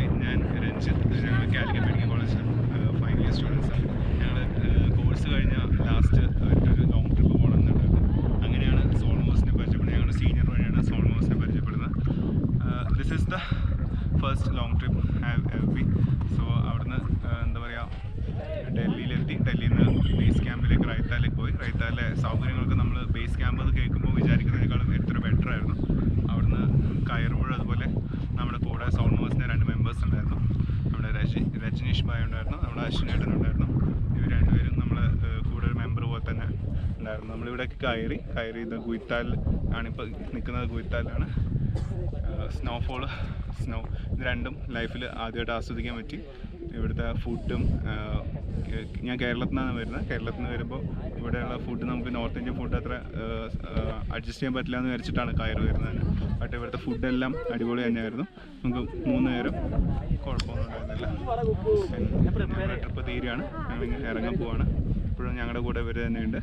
Hi, ഞാൻ രഞ്ജിത്ത്. ഞങ്ങൾ Calicut medical college final year സ്റ്റുഡൻസാണ്. ഞങ്ങൾ കോഴ്സ് കഴിഞ്ഞ ലാസ്റ്റ് ഒരു ലോങ് ട്രിപ്പ് പോകണമെന്നുണ്ടായിരുന്നു. അങ്ങനെയാണ് സോൾമോസിനെ പരിചയപ്പെടുന്നത്. ഞങ്ങളുടെ സീനിയർ വഴിയാണ് സോൾമോസിനെ പരിചയപ്പെടുന്നത്. This is the first long trip have ever been. So അവിടുന്ന് എന്താ പറയുക, ഡൽഹിയിലെത്തി. ഡൽഹിയിൽ നിന്ന് ബേസ് ക്യാമ്പിലേക്ക് റൈത്താലേക്ക് പോയി. റൈത്താലെ സൗകര്യങ്ങളൊക്കെ നമ്മൾ ബേസ് ക്യാമ്പ് എന്ന് കേൾക്കുമ്പോൾ വിചാരിക്കുന്നതിനേക്കാളും എത്ര ബെറ്റർ ആയിരുന്നു. അവിടുന്ന് കയറുമ്പോഴും അതുപോലെ നമ്മുടെ കൂടെ സോൾമോസിൻ്റെ 2 മെമ്പേഴ്സ് ഉണ്ടായിരുന്നു. നമ്മുടെ രജനീഷ് ഭായ് ഉണ്ടായിരുന്നു, നമ്മുടെ അശ്വിനേട്ടൻ ഉണ്ടായിരുന്നു. ഇവർ രണ്ടുപേരും നമ്മളെ കൂടെ ഒരു മെമ്പർ പോലെ തന്നെ ഉണ്ടായിരുന്നു. നമ്മളിവിടേക്ക് കയറി ഇത് ഗുയിത്താൽ ആണിപ്പോൾ നിൽക്കുന്നത്. ഗുയിത്താലാണ്. സ്നോ ഇത് രണ്ടും ലൈഫിൽ ആദ്യമായിട്ട് ആസ്വദിക്കാൻ പറ്റി. ഇവിടുത്തെ ഫുഡും, ഞാൻ കേരളത്തിൽ നിന്നാണ് വരുന്നത്. കേരളത്തിൽ നിന്ന് വരുമ്പോൾ ഇവിടെയുള്ള ഫുഡ് നമുക്ക് നോർത്ത് ഇന്ത്യൻ ഫുഡ് അത്ര അഡ്ജസ്റ്റ് ചെയ്യാൻ പറ്റില്ല എന്ന് വിചാരിച്ചിട്ടാണ് കയറി വരുന്നത്. ബട്ട് ഇവിടുത്തെ ഫുഡെല്ലാം അടിപൊളി തന്നെയായിരുന്നു. നമുക്ക് 3 നേരം കുഴപ്പമൊന്നും ഉണ്ടായിരുന്നില്ല. ട്രിപ്പ് തീരുകയാണ്. ഞങ്ങളിങ്ങനെ ഇറങ്ങാൻ പോവാണ്. ഇപ്പോഴും ഞങ്ങളുടെ കൂടെ ഇവർ തന്നെയുണ്ട്.